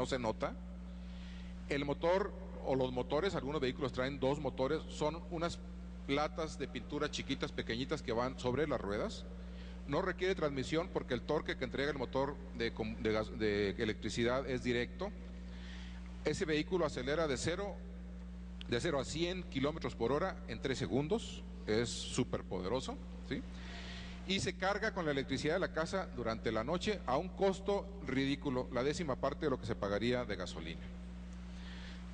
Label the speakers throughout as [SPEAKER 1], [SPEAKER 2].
[SPEAKER 1] no se nota. El motor o los motores, algunos vehículos traen dos motores, son unas latas de pintura chiquitas, pequeñitas que van sobre las ruedas. No requiere transmisión porque el torque que entrega el motor de electricidad es directo. Ese vehículo acelera de 0 a 100 kilómetros por hora en 3 segundos, es súper poderoso, ¿sí? Y se carga con la electricidad de la casa durante la noche a un costo ridículo, la 10ª parte de lo que se pagaría de gasolina.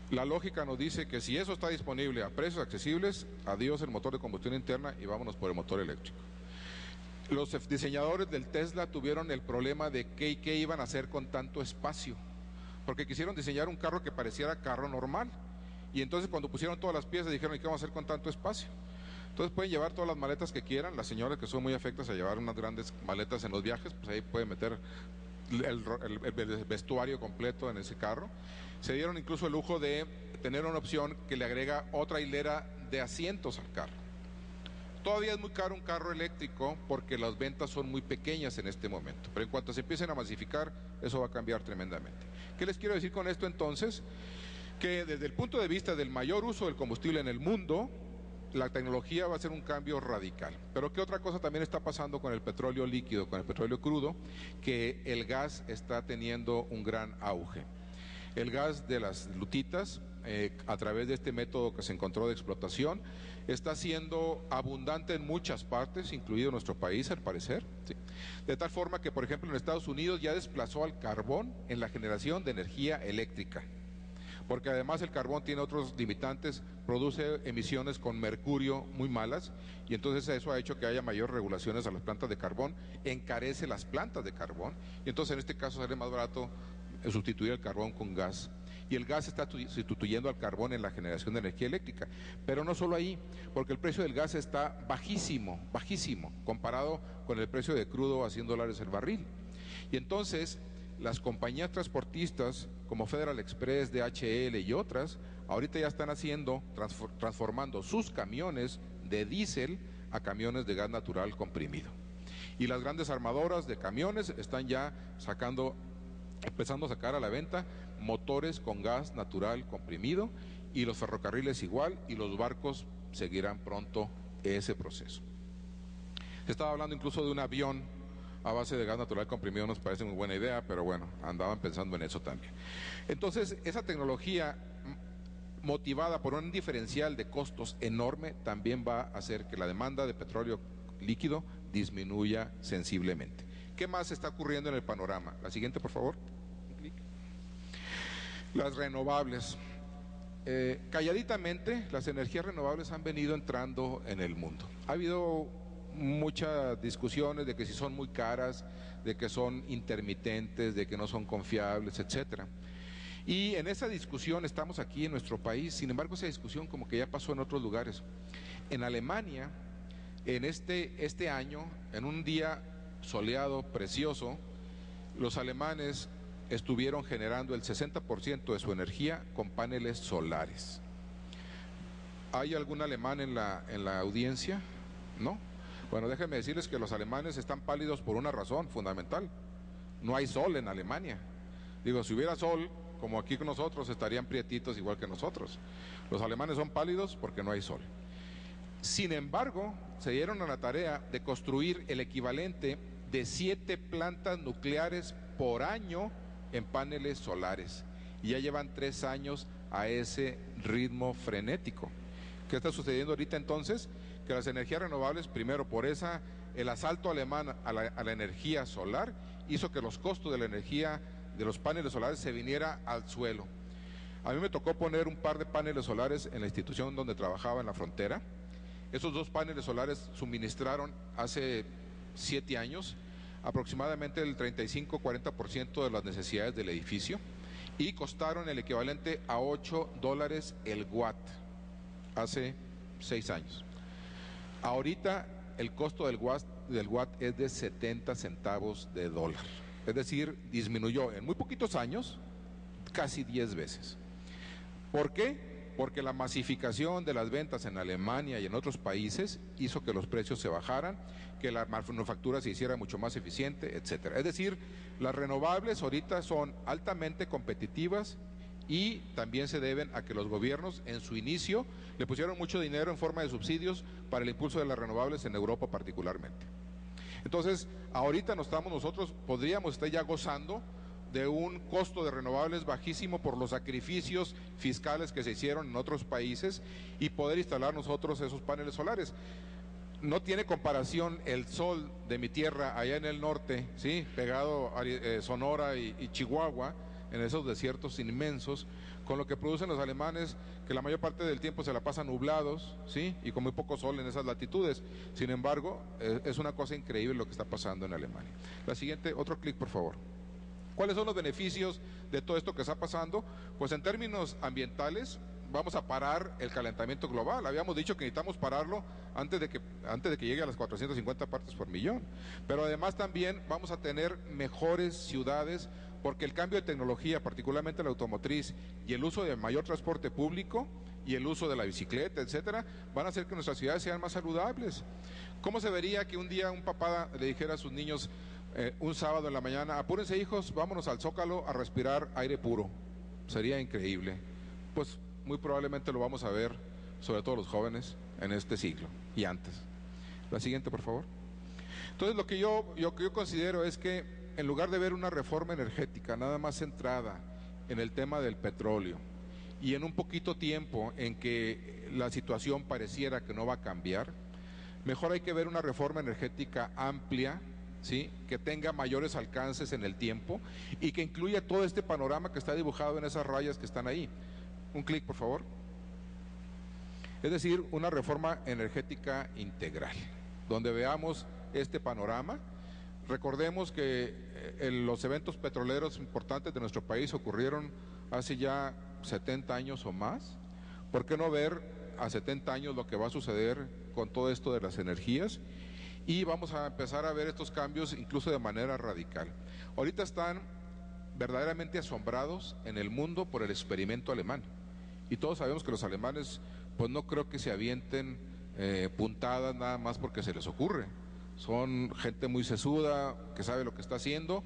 [SPEAKER 1] La lógica nos dice que si eso está disponible a precios accesibles, adiós el motor de combustión interna y vámonos por el motor eléctrico. Los diseñadores del Tesla tuvieron el problema de qué iban a hacer con tanto espacio, porque quisieron diseñar un carro que pareciera carro normal, y entonces cuando pusieron todas las piezas dijeron, ¿y qué vamos a hacer con tanto espacio? Entonces pueden llevar todas las maletas que quieran. Las señoras que son muy afectas a llevar unas grandes maletas en los viajes, pues ahí pueden meter el vestuario completo en ese carro. Se dieron incluso el lujo de tener una opción que le agrega otra hilera de asientos al carro. Todavía es muy caro un carro eléctrico porque las ventas son muy pequeñas en este momento, pero en cuanto se empiecen a masificar, eso va a cambiar tremendamente. ¿Qué les quiero decir con esto entonces? Que desde el punto de vista del mayor uso del combustible en el mundo, la tecnología va a ser un cambio radical. Pero ¿qué otra cosa también está pasando con el petróleo líquido, con el petróleo crudo? Que el gas está teniendo un gran auge. El gas de las lutitas, a través de este método que se encontró de explotación, está siendo abundante en muchas partes, incluido nuestro país al parecer, ¿sí? De tal forma que, por ejemplo, en Estados Unidos ya desplazó al carbón en la generación de energía eléctrica, porque además el carbón tiene otros limitantes, produce emisiones con mercurio muy malas, y entonces eso ha hecho que haya mayor regulaciones a las plantas de carbón, encarece las plantas de carbón, y entonces en este caso sale más barato sustituir el carbón con gas. Y el gas está sustituyendo al carbón en la generación de energía eléctrica. Pero no solo ahí, porque el precio del gas está bajísimo, bajísimo, comparado con el precio de crudo a $100 el barril. Y entonces las compañías transportistas como Federal Express, DHL y otras, ahorita ya están transformando sus camiones de diésel a camiones de gas natural comprimido. Y las grandes armadoras de camiones están ya empezando a sacar a la venta motores con gas natural comprimido, y los ferrocarriles igual, y los barcos seguirán pronto ese proceso. Se estaba hablando incluso de un avión a base de gas natural comprimido. Nos parece muy buena idea, pero bueno, andaban pensando en eso también. Entonces, esa tecnología motivada por un diferencial de costos enorme también va a hacer que la demanda de petróleo líquido disminuya sensiblemente. ¿Qué más está ocurriendo en el panorama? La siguiente, por favor. Las renovables. Calladitamente, las energías renovables han venido entrando en el mundo. Ha habido muchas discusiones de que si son muy caras, de que son intermitentes, de que no son confiables, etcétera. Y en esa discusión estamos aquí en nuestro país. Sin embargo, esa discusión como que ya pasó en otros lugares. En Alemania, en este año, en un día soleado, precioso, los alemanes estuvieron generando el 60% de su energía con paneles solares. ¿Hay algún alemán en la audiencia? ¿No? Bueno, déjenme decirles que los alemanes están pálidos por una razón fundamental. No hay sol en Alemania. Digo, si hubiera sol, como aquí con nosotros, estarían prietitos igual que nosotros. Los alemanes son pálidos porque no hay sol. Sin embargo, se dieron a la tarea de construir el equivalente de 7 plantas nucleares por año en paneles solares. Y ya llevan 3 años a ese ritmo frenético. ¿Qué está sucediendo ahorita entonces? Que las energías renovables, primero por el asalto alemán a la energía solar, hizo que los costos de la energía de los paneles solares se viniera al suelo. A mí me tocó poner un par de paneles solares en la institución donde trabajaba en la frontera. Esos 2 paneles solares suministraron hace 7 años aproximadamente el 35-40% de las necesidades del edificio, y costaron el equivalente a $8 el watt hace 6 años. Ahorita el costo del watt es de 70 centavos de dólar. Es decir, disminuyó en muy poquitos años casi 10 veces. ¿Por qué? Porque la masificación de las ventas en Alemania y en otros países hizo que los precios se bajaran, que la manufactura se hiciera mucho más eficiente, etcétera. Es decir, las renovables ahorita son altamente competitivas y también se deben a que los gobiernos en su inicio le pusieron mucho dinero en forma de subsidios para el impulso de las renovables en Europa particularmente. Entonces, ahorita nosotros podríamos estar ya gozando de un costo de renovables bajísimo por los sacrificios fiscales que se hicieron en otros países y poder instalar nosotros esos paneles solares. No tiene comparación el sol de mi tierra allá en el norte, ¿sí? Pegado a Sonora y Chihuahua, en esos desiertos inmensos, con lo que producen los alemanes, que la mayor parte del tiempo se la pasan nublados, ¿sí? Y con muy poco sol en esas latitudes. Sin embargo, es una cosa increíble lo que está pasando en Alemania. La siguiente, otro clic, por favor. ¿Cuáles son los beneficios de todo esto que está pasando? Pues en términos ambientales, vamos a parar el calentamiento global. Habíamos dicho que necesitamos pararlo antes de que llegue a las 450 partes por millón. Pero además también vamos a tener mejores ciudades, porque el cambio de tecnología, particularmente la automotriz, y el uso de mayor transporte público, y el uso de la bicicleta, etcétera, van a hacer que nuestras ciudades sean más saludables. ¿Cómo se vería que un día un papá le dijera a sus niños, un sábado en la mañana, apúrense hijos, vámonos al Zócalo a respirar aire puro? Sería increíble. Pues muy probablemente lo vamos a ver, sobre todo los jóvenes, en este siglo y antes. La siguiente, por favor. Entonces, lo que yo considero es que en lugar de ver una reforma energética nada más centrada en el tema del petróleo y en un poquito tiempo en que la situación pareciera que no va a cambiar, mejor hay que ver una reforma energética amplia, ¿sí? Que tenga mayores alcances en el tiempo y que incluya todo este panorama que está dibujado en esas rayas que están ahí. Un clic, por favor. Es decir, una reforma energética integral, donde veamos este panorama. Recordemos que los eventos petroleros importantes de nuestro país ocurrieron hace ya 70 años o más. ¿Por qué no ver a 70 años lo que va a suceder con todo esto de las energías? Y vamos a empezar a ver estos cambios incluso de manera radical. Ahorita están verdaderamente asombrados en el mundo por el experimento alemán. Y todos sabemos que los alemanes, pues no creo que se avienten puntadas nada más porque se les ocurre. Son gente muy sesuda, que sabe lo que está haciendo.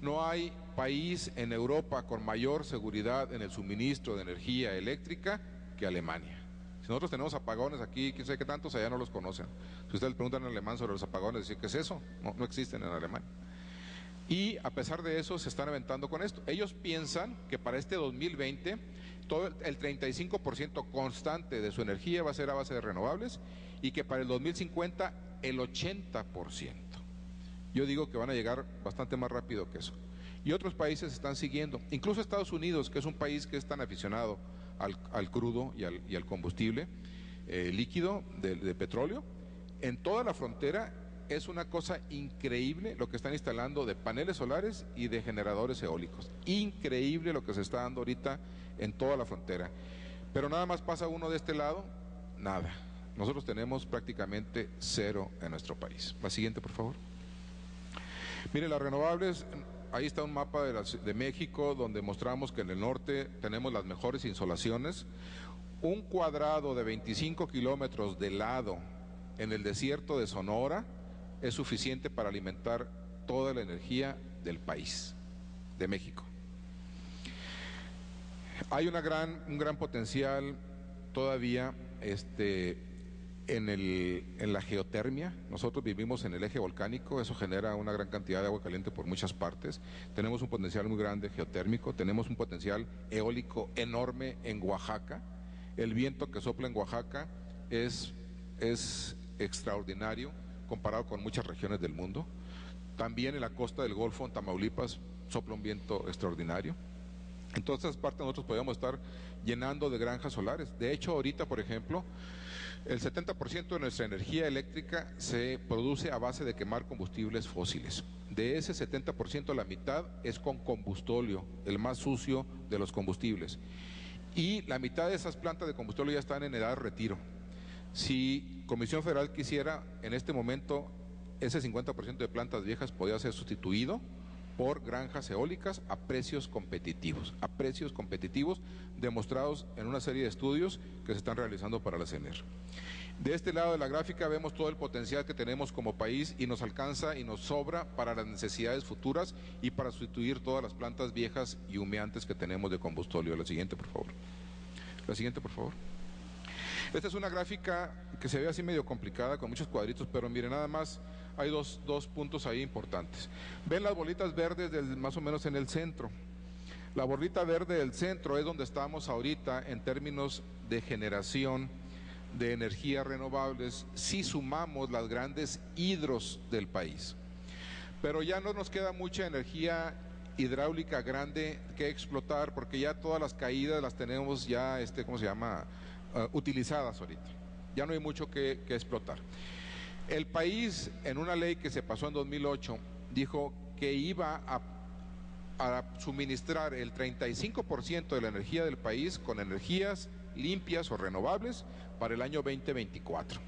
[SPEAKER 1] No hay país en Europa con mayor seguridad en el suministro de energía eléctrica que Alemania. Si nosotros tenemos apagones aquí, quién sabe qué tantos, allá no los conocen. Si ustedes le preguntan en alemán sobre los apagones, dicen, ¿qué es eso? No existen en Alemania. Y a pesar de eso, se están aventando con esto. Ellos piensan que para este 2020, todo el 35% constante de su energía va a ser a base de renovables y que para el 2050 el 80%. Yo digo que van a llegar bastante más rápido que eso. Y otros países están siguiendo, incluso Estados Unidos, que es un país que es tan aficionado al crudo y al combustible líquido de petróleo. En toda la frontera es una cosa increíble lo que están instalando de paneles solares y de generadores eólicos. Increíble lo que se está dando ahorita en toda la frontera. Pero nada más pasa uno de este lado, nada. Nosotros tenemos prácticamente cero en nuestro país. La siguiente, por favor. Mire, las renovables, ahí está un mapa de México donde mostramos que en el norte tenemos las mejores insolaciones. Un cuadrado de 25 kilómetros de lado en el desierto de Sonora es suficiente para alimentar toda la energía del país, de México. Hay un gran potencial todavía en la geotermia. Nosotros vivimos en el eje volcánico, eso genera una gran cantidad de agua caliente por muchas partes. Tenemos un potencial muy grande geotérmico, tenemos un potencial eólico enorme en Oaxaca. El viento que sopla en Oaxaca es extraordinario comparado con muchas regiones del mundo. También en la costa del Golfo, en Tamaulipas, sopla un viento extraordinario. En todas estas partes nosotros podemos estar llenando de granjas solares. De hecho, ahorita, por ejemplo, el 70% de nuestra energía eléctrica se produce a base de quemar combustibles fósiles. De ese 70%, la mitad es con combustóleo, el más sucio de los combustibles. Y la mitad de esas plantas de combustóleo ya están en edad de retiro. Si Comisión Federal quisiera, en este momento, ese 50% de plantas viejas podría ser sustituido por granjas eólicas a precios competitivos demostrados en una serie de estudios que se están realizando para la CENER. De este lado de la gráfica vemos todo el potencial que tenemos como país y nos alcanza y nos sobra para las necesidades futuras y para sustituir todas las plantas viejas y humeantes que tenemos de combustóleo. La siguiente, por favor. La siguiente, por favor. Esta es una gráfica que se ve así medio complicada, con muchos cuadritos, pero miren, nada más hay dos puntos ahí importantes. Ven las bolitas verdes más o menos en el centro. La bolita verde del centro es donde estamos ahorita en términos de generación de energías renovables, si sumamos las grandes hidros del país. Pero ya no nos queda mucha energía hidráulica grande que explotar, porque ya todas las caídas las tenemos ya, utilizadas ahorita. Ya no hay mucho que explotar. El país, en una ley que se pasó en 2008, dijo que iba a suministrar el 35% de la energía del país con energías limpias o renovables para el año 2024.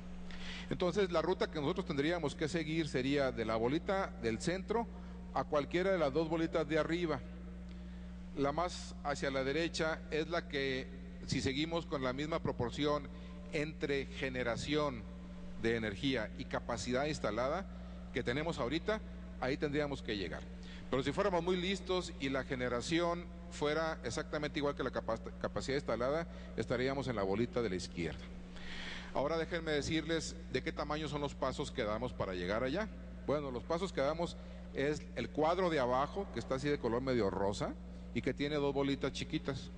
[SPEAKER 1] Entonces, la ruta que nosotros tendríamos que seguir sería de la bolita del centro a cualquiera de las dos bolitas de arriba. La más hacia la derecha es la que, si seguimos con la misma proporción entre generación de energía y capacidad instalada que tenemos ahorita, ahí tendríamos que llegar. Pero si fuéramos muy listos y la generación fuera exactamente igual que la capacidad instalada, estaríamos en la bolita de la izquierda. Ahora déjenme decirles de qué tamaño son los pasos que damos para llegar allá. Bueno, los pasos que damos es el cuadro de abajo, que está así de color medio rosa y que tiene dos bolitas chiquitas.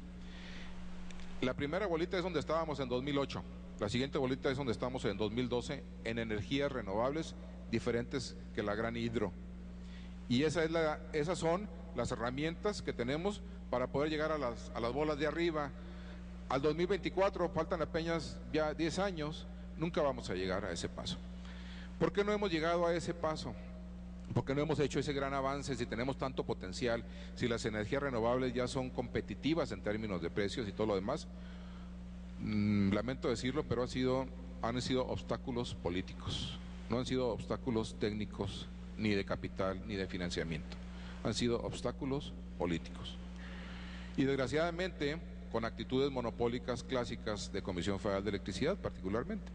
[SPEAKER 1] La primera bolita es donde estábamos en 2008. La siguiente bolita es donde estamos en 2012 en energías renovables diferentes que la gran hidro. Y esas son las herramientas que tenemos para poder llegar a las bolas de arriba. Al 2024 faltan apenas ya 10 años, nunca vamos a llegar a ese paso. ¿Por qué no hemos llegado a ese paso? Porque no hemos hecho ese gran avance, si tenemos tanto potencial, si las energías renovables ya son competitivas en términos de precios y todo lo demás. Lamento decirlo, pero han sido obstáculos políticos, no han sido obstáculos técnicos, ni de capital, ni de financiamiento. Han sido obstáculos políticos. Y desgraciadamente, con actitudes monopólicas clásicas de Comisión Federal de Electricidad particularmente.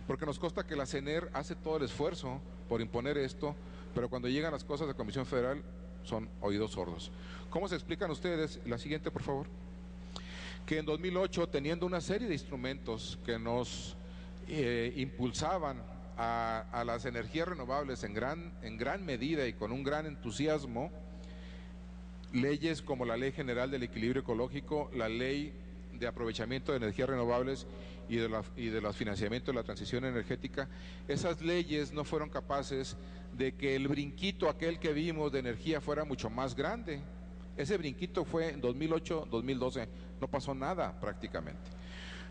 [SPEAKER 1] Porque nos consta que la CENER hace todo el esfuerzo por imponer esto, pero cuando llegan las cosas de Comisión Federal son oídos sordos. ¿Cómo se explican ustedes? La siguiente, por favor. Que en 2008, teniendo una serie de instrumentos que nos impulsaban a las energías renovables en gran medida y con un gran entusiasmo, leyes como la Ley General del Equilibrio Ecológico, la Ley de Aprovechamiento de Energías Renovables y de los financiamientos de la transición energética, esas leyes no fueron capaces de que el brinquito aquel que vimos de energía fuera mucho más grande. Ese brinquito fue en 2008, 2012, no pasó nada prácticamente.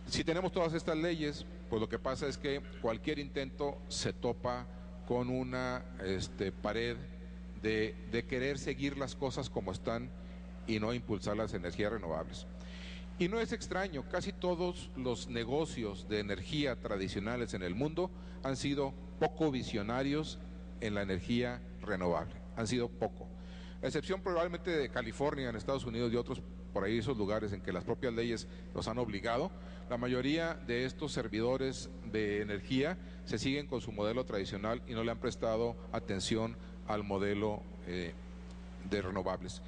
[SPEAKER 1] Si tenemos todas estas leyes, pues lo que pasa es que cualquier intento se topa con una pared de querer seguir las cosas como están y no impulsar las energías renovables. Y no es extraño, casi todos los negocios de energía tradicionales en el mundo han sido poco visionarios en la energía renovable, han sido poco. A excepción probablemente de California en Estados Unidos y otros por ahí, esos lugares en que las propias leyes los han obligado, la mayoría de estos servidores de energía se siguen con su modelo tradicional y no le han prestado atención al modelo de renovables.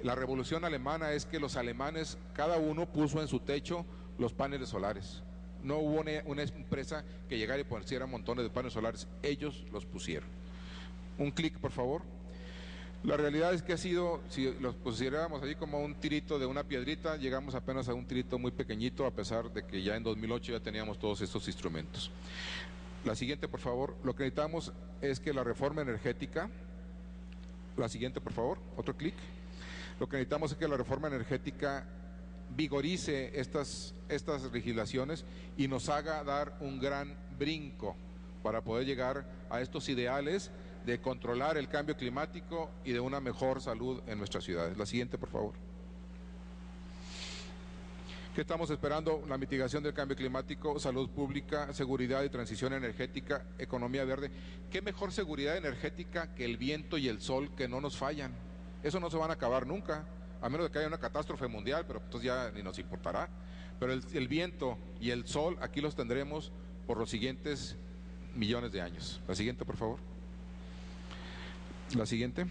[SPEAKER 1] La revolución alemana es que los alemanes, cada uno puso en su techo los paneles solares. No hubo una empresa que llegara y pusiera montones de paneles solares, ellos los pusieron. Un clic, por favor. La realidad es que ha sido, si los pusiéramos ahí como un tirito de una piedrita, llegamos apenas a un tirito muy pequeñito, a pesar de que ya en 2008 ya teníamos todos estos instrumentos. La siguiente, por favor. Lo que necesitamos es que la reforma energética, la siguiente, por favor, otro clic. Lo que necesitamos es que la reforma energética vigorice estas legislaciones y nos haga dar un gran brinco para poder llegar a estos ideales de controlar el cambio climático y de una mejor salud en nuestras ciudades. La siguiente, por favor. ¿Qué estamos esperando? La mitigación del cambio climático, salud pública, seguridad y transición energética, economía verde. ¿Qué mejor seguridad energética que el viento y el sol que no nos fallan? Eso no se van a acabar nunca, a menos de que haya una catástrofe mundial, pero entonces ya ni nos importará. Pero el viento y el sol aquí los tendremos por los siguientes millones de años. La siguiente, por favor. La siguiente.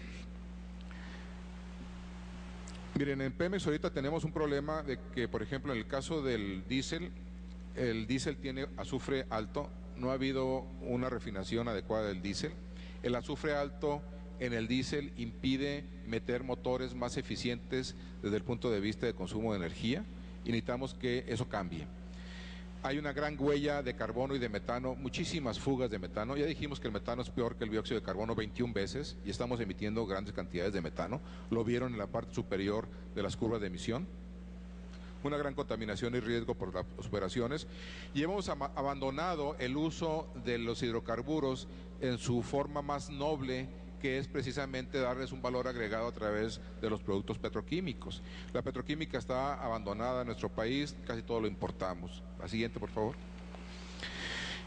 [SPEAKER 1] Miren, en Pemex ahorita tenemos un problema de que, por ejemplo, en el caso del diésel, el diésel tiene azufre alto, no ha habido una refinación adecuada del diésel. El azufre alto en el diésel impide meter motores más eficientes desde el punto de vista de consumo de energía y necesitamos que eso cambie. Hay una gran huella de carbono y de metano, muchísimas fugas de metano. Ya dijimos que el metano es peor que el dióxido de carbono 21 veces y estamos emitiendo grandes cantidades de metano. Lo vieron en la parte superior de las curvas de emisión. Una gran contaminación y riesgo por las operaciones. Y hemos abandonado el uso de los hidrocarburos en su forma más noble, que es precisamente darles un valor agregado a través de los productos petroquímicos. La petroquímica está abandonada en nuestro país, casi todo lo importamos. La siguiente, por favor.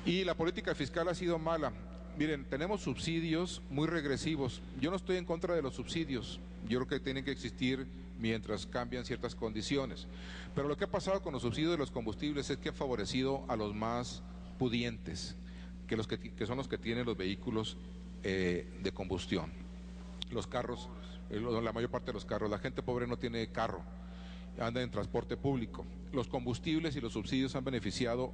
[SPEAKER 1] Y la política fiscal ha sido mala. Miren, tenemos subsidios muy regresivos. Yo no estoy en contra de los subsidios. Yo creo que tienen que existir mientras cambian ciertas condiciones. Pero lo que ha pasado con los subsidios de los combustibles es que ha favorecido a los más pudientes, que son los que tienen los vehículos de combustión, los carros, la mayor parte de los carros. La gente pobre no tiene carro, anda en transporte público. Los combustibles y los subsidios han beneficiado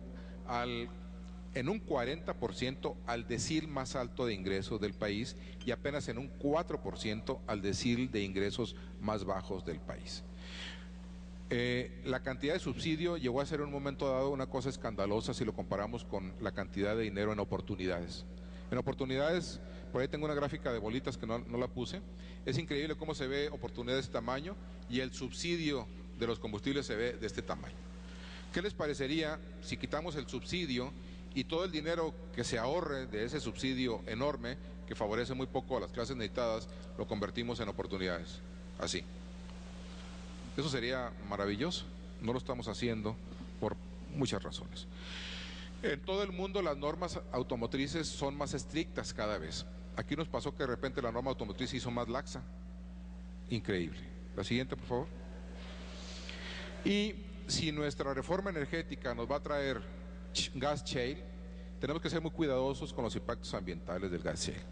[SPEAKER 1] en un 40% al decil más alto de ingresos del país y apenas en un 4% al decil de ingresos más bajos del país. La cantidad de subsidio llegó a ser en un momento dado una cosa escandalosa si lo comparamos con la cantidad de dinero en oportunidades. En oportunidades, por ahí tengo una gráfica de bolitas que no la puse. Es increíble cómo se ve oportunidad de este tamaño y el subsidio de los combustibles se ve de este tamaño. ¿Qué les parecería si quitamos el subsidio y todo el dinero que se ahorre de ese subsidio enorme, que favorece muy poco a las clases necesitadas, lo convertimos en oportunidades? Así. Eso sería maravilloso. No lo estamos haciendo por muchas razones. En todo el mundo las normas automotrices son más estrictas cada vez. Aquí nos pasó que de repente la norma automotriz se hizo más laxa. Increíble. La siguiente, por favor. Y si nuestra reforma energética nos va a traer gas shale, tenemos que ser muy cuidadosos con los impactos ambientales del gas shale.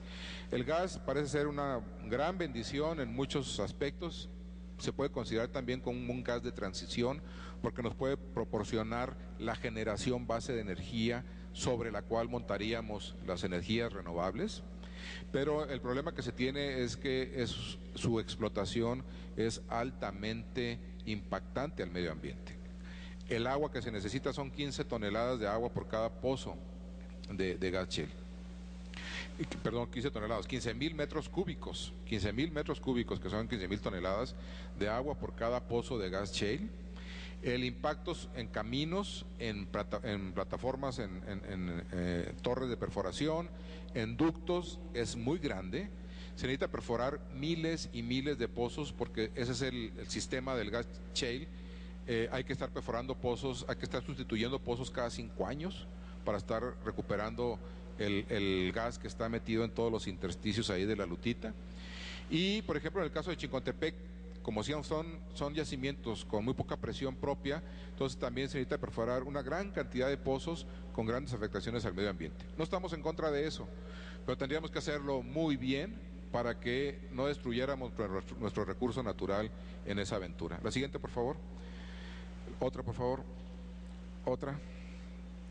[SPEAKER 1] El gas parece ser una gran bendición en muchos aspectos. Se puede considerar también como un gas de transición porque nos puede proporcionar la generación base de energía sobre la cual montaríamos las energías renovables. Pero el problema que se tiene es que su explotación es altamente impactante al medio ambiente. El agua que se necesita son 15 toneladas de agua por cada pozo de gas shale. Perdón, 15 toneladas, 15.000 metros cúbicos, 15.000 metros cúbicos, que son 15.000 toneladas de agua por cada pozo de gas shale. El impacto en caminos, en plataformas, en torres de perforación, en ductos es muy grande. Se necesita perforar miles y miles de pozos porque ese es el sistema del gas shale. Hay que estar perforando pozos, hay que estar sustituyendo pozos cada 5 años para estar recuperando el gas que está metido en todos los intersticios ahí de la lutita. Y por ejemplo en el caso de Chicontepec, como son yacimientos con muy poca presión propia, entonces también se necesita perforar una gran cantidad de pozos con grandes afectaciones al medio ambiente. No estamos en contra de eso, pero tendríamos que hacerlo muy bien para que no destruyéramos nuestro recurso natural en esa aventura. La siguiente, por favor. Otra, por favor. Otra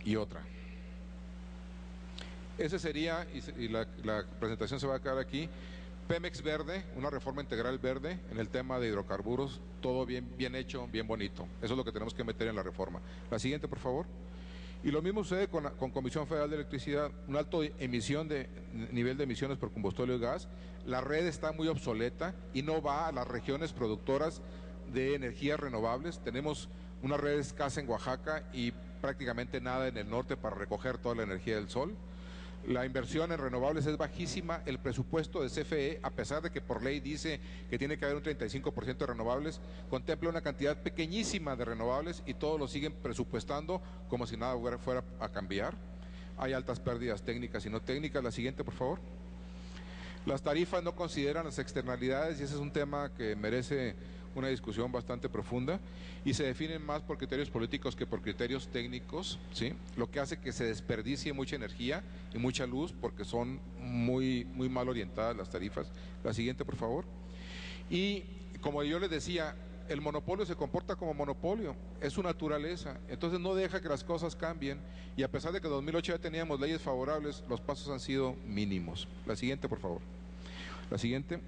[SPEAKER 1] y otra. Ese sería, y la presentación se va a quedar aquí, Pemex verde, una reforma integral verde en el tema de hidrocarburos, todo bien hecho, bien bonito. Eso es lo que tenemos que meter en la reforma. La siguiente, por favor. Y lo mismo sucede con Comisión Federal de Electricidad, un alto nivel de emisiones por combustible y gas. La red está muy obsoleta y no va a las regiones productoras de energías renovables. Tenemos una red escasa en Oaxaca y prácticamente nada en el norte para recoger toda la energía del sol. La inversión en renovables es bajísima. El presupuesto de CFE, a pesar de que por ley dice que tiene que haber un 35% de renovables, contempla una cantidad pequeñísima de renovables y todos lo siguen presupuestando como si nada fuera a cambiar. Hay altas pérdidas técnicas y no técnicas. La siguiente, por favor. Las tarifas no consideran las externalidades y ese es un tema que merece una discusión bastante profunda y se definen más por criterios políticos que por criterios técnicos, ¿sí? Lo que hace que se desperdicie mucha energía y mucha luz porque son muy mal orientadas las tarifas. La siguiente, por favor. Y como yo les decía, el monopolio se comporta como monopolio, es su naturaleza, entonces no deja que las cosas cambien y a pesar de que en 2008 ya teníamos leyes favorables, los pasos han sido mínimos. La siguiente, por favor. La siguiente,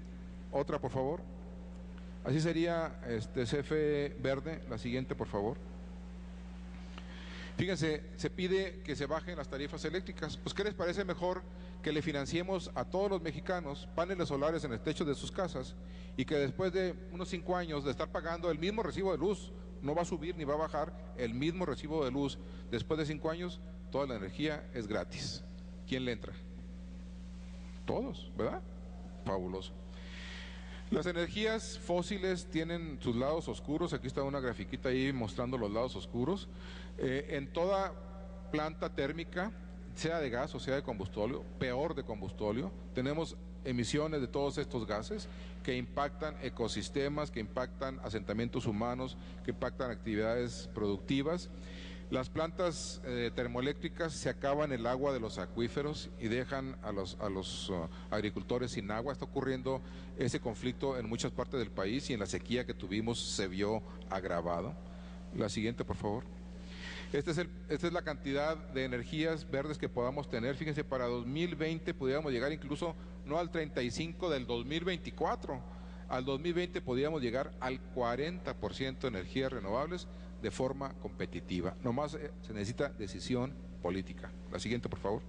[SPEAKER 1] otra, por favor. Así sería CFE verde. La siguiente, por favor. Fíjense, se pide que se bajen las tarifas eléctricas. Pues, ¿qué les parece mejor que le financiemos a todos los mexicanos paneles solares en el techo de sus casas y que después de unos 5 años de estar pagando el mismo recibo de luz, no va a subir ni va a bajar el mismo recibo de luz, después de 5 años, toda la energía es gratis? ¿Quién le entra? Todos, ¿verdad? Fabuloso. Las energías fósiles tienen sus lados oscuros, aquí está una grafiquita ahí mostrando los lados oscuros. En toda planta térmica, sea de gas o sea de combustóleo, peor de combustóleo, tenemos emisiones de todos estos gases que impactan ecosistemas, que impactan asentamientos humanos, que impactan actividades productivas. Las plantas termoeléctricas se acaban el agua de los acuíferos y dejan a los agricultores sin agua. Está ocurriendo ese conflicto en muchas partes del país y en la sequía que tuvimos se vio agravado. La siguiente, por favor. Esta es la cantidad de energías verdes que podamos tener. Fíjense, para 2020 pudiéramos llegar incluso no al 35 del 2024. Al 2020 podríamos llegar al 40% de energías renovables de forma competitiva. Nomás se necesita decisión política. La siguiente, por favor.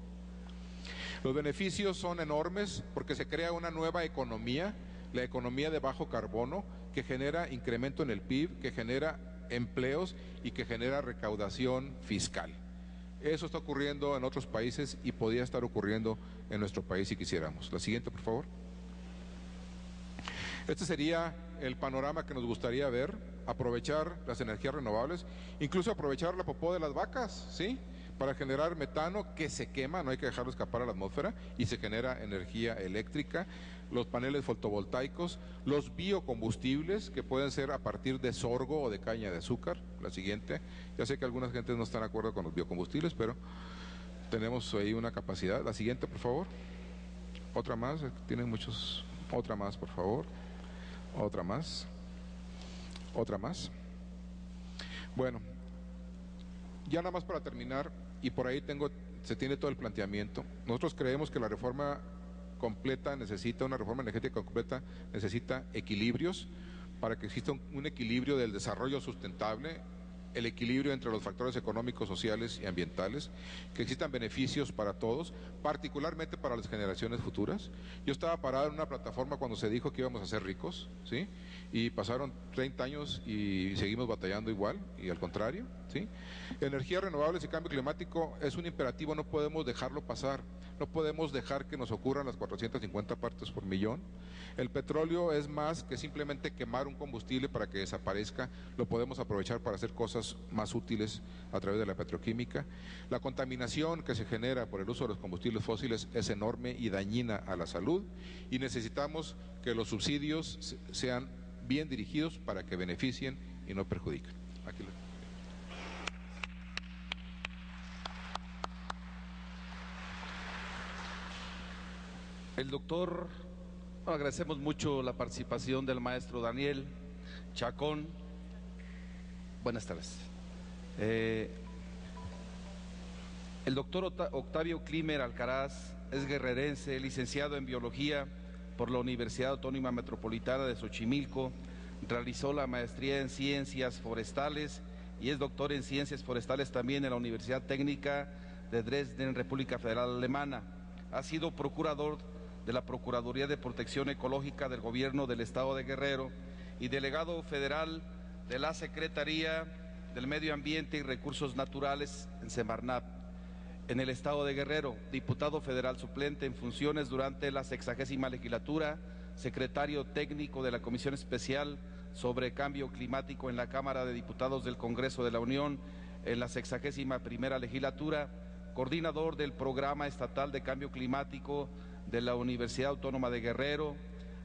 [SPEAKER 1] Los beneficios son enormes porque se crea una nueva economía, la economía de bajo carbono, que genera incremento en el PIB, que genera empleos y que genera recaudación fiscal. Eso está ocurriendo en otros países y podría estar ocurriendo en nuestro país si quisiéramos. La siguiente, por favor. Este sería el panorama que nos gustaría ver: aprovechar las energías renovables, incluso aprovechar la popó de las vacas, ¿sí?, para generar metano que se quema, no hay que dejarlo escapar a la atmósfera, y se genera energía eléctrica, los paneles fotovoltaicos, los biocombustibles que pueden ser a partir de sorgo o de caña de azúcar. La siguiente. Ya sé que algunas gentes no están de acuerdo con los biocombustibles, pero tenemos ahí una capacidad. La siguiente, por favor. Otra más, tienen muchos. Otra más, por favor. Otra más. Otra más. Bueno, ya nada más para terminar, y por ahí se tiene todo el planteamiento. Nosotros creemos que la reforma completa una reforma energética completa necesita equilibrios para que exista un equilibrio del desarrollo sustentable, el equilibrio entre los factores económicos, sociales y ambientales, que existan beneficios para todos, particularmente para las generaciones futuras. Yo estaba parado en una plataforma cuando se dijo que íbamos a ser ricos, ¿sí?, y pasaron 30 años y seguimos batallando igual, y al contrario, ¿sí? Energías renovables y cambio climático es un imperativo, no podemos dejarlo pasar, no podemos dejar que nos ocurran las 450 partes por millón. El petróleo es más que simplemente quemar un combustible para que desaparezca, lo podemos aprovechar para hacer cosas más útiles a través de la petroquímica. La contaminación que se genera por el uso de los combustibles fósiles es enorme y dañina a la salud, y necesitamos que los subsidios sean bien dirigidos para que beneficien y no perjudiquen. Aquí
[SPEAKER 2] el doctor, agradecemos mucho la participación del maestro Daniel Chacón. Buenas tardes. El doctor Octavio Climer Alcaraz es guerrerense, licenciado en Biología por la Universidad Autónoma Metropolitana de Xochimilco, realizó la maestría en Ciencias Forestales y es doctor en Ciencias Forestales también en la Universidad Técnica de Dresden, República Federal Alemana. Ha sido procurador de la Procuraduría de Protección Ecológica del Gobierno del Estado de Guerrero y delegado federal de la Secretaría del Medio Ambiente y Recursos Naturales en Semarnat, en el Estado de Guerrero, diputado federal suplente en funciones durante la 60ª legislatura, secretario técnico de la Comisión Especial sobre Cambio Climático en la Cámara de Diputados del Congreso de la Unión en la 61ª legislatura, coordinador del Programa Estatal de Cambio Climático de la Universidad Autónoma de Guerrero,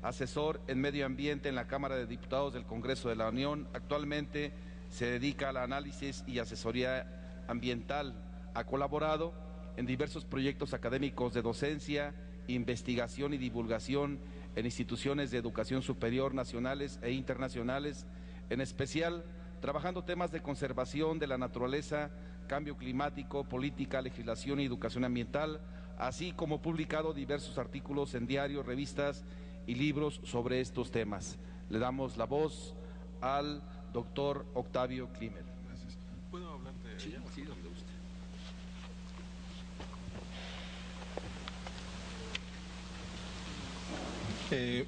[SPEAKER 2] asesor en medio ambiente en la Cámara de Diputados del Congreso de la Unión. Actualmente se dedica al análisis y asesoría ambiental. Ha colaborado en diversos proyectos académicos de docencia, investigación y divulgación en instituciones de educación superior nacionales e internacionales, en especial trabajando temas de conservación de la naturaleza, cambio climático, política, legislación y educación ambiental, así como publicado diversos artículos en diarios, revistas y libros sobre estos temas. Le damos la voz al doctor Octavio Klimer.
[SPEAKER 3] Gracias. ¿Puedo hablar de ella?
[SPEAKER 2] Sí, donde usted.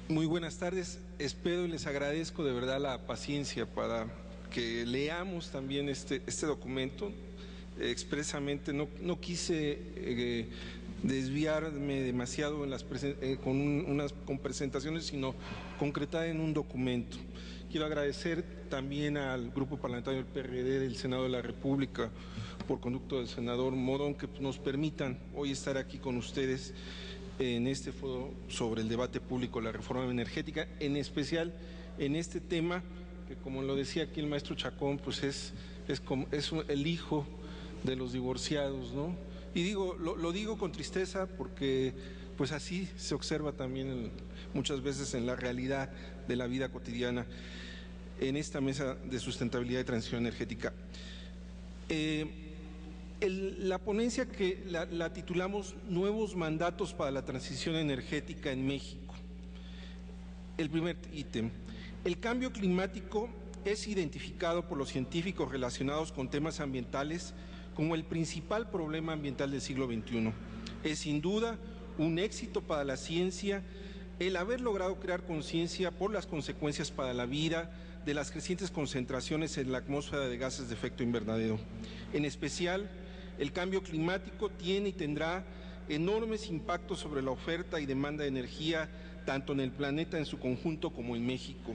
[SPEAKER 3] Muy buenas tardes. Espero y les agradezco de verdad la paciencia para que leamos también este documento. Expresamente no quise desviarme demasiado en con presentaciones, sino concretar en un documento. Quiero agradecer también al Grupo Parlamentario del PRD del Senado de la República, por conducto del senador Morón, que nos permitan hoy estar aquí con ustedes en este foro sobre el debate público de la reforma energética, en especial en este tema que, como lo decía aquí el maestro Chacón, pues es el hijo de los divorciados, ¿no? Y lo digo con tristeza porque pues así se observa también muchas veces en la realidad de la vida cotidiana en esta mesa de sustentabilidad y transición energética. La ponencia que la titulamos Nuevos mandatos para la transición energética en México. El primer ítem. El cambio climático es identificado por los científicos relacionados con temas ambientales como el principal problema ambiental del siglo XXI. Es sin duda un éxito para la ciencia el haber logrado crear conciencia por las consecuencias para la vida de las crecientes concentraciones en la atmósfera de gases de efecto invernadero. En especial, el cambio climático tiene y tendrá enormes impactos sobre la oferta y demanda de energía, tanto en el planeta en su conjunto como en México.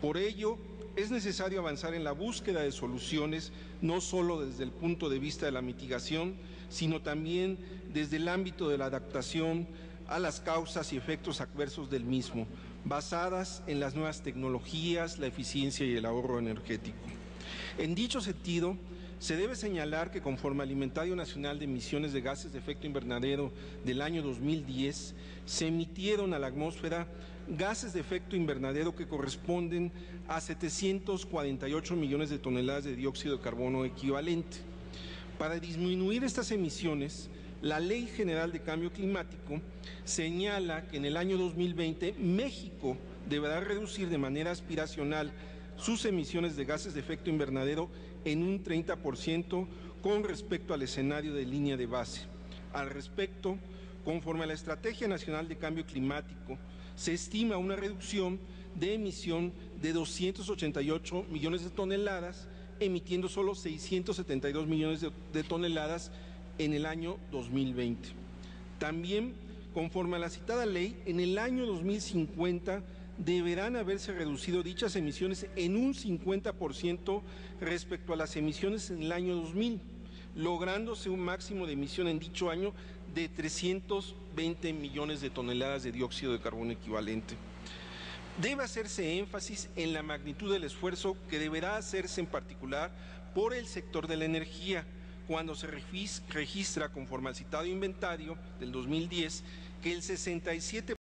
[SPEAKER 3] Por ello, es necesario avanzar en la búsqueda de soluciones, no solo desde el punto de vista de la mitigación, sino también desde el ámbito de la adaptación a las causas y efectos adversos del mismo, basadas en las nuevas tecnologías, la eficiencia y el ahorro energético. En dicho sentido, se debe señalar que conforme al Inventario Nacional de Emisiones de Gases de Efecto Invernadero del año 2010, se emitieron a la atmósfera gases de efecto invernadero que corresponden a 748 millones de toneladas de dióxido de carbono equivalente. Para disminuir estas emisiones, la Ley General de Cambio Climático señala que en el año 2020 México deberá reducir de manera aspiracional sus emisiones de gases de efecto invernadero en un 30% con respecto al escenario de línea de base. Al respecto, conforme a la Estrategia Nacional de Cambio Climático, se estima una reducción de emisión de 288 millones de toneladas, emitiendo solo 672 millones de toneladas en el año 2020. También, conforme a la citada ley, en el año 2050 deberán haberse reducido dichas emisiones en un 50% respecto a las emisiones en el año 2000, lográndose un máximo de emisión en dicho año de 320 millones de toneladas de dióxido de carbono equivalente. Debe hacerse énfasis en la magnitud del esfuerzo que deberá hacerse en particular por el sector de la energía, cuando se registra, conforme al citado inventario del 2010, que el 67%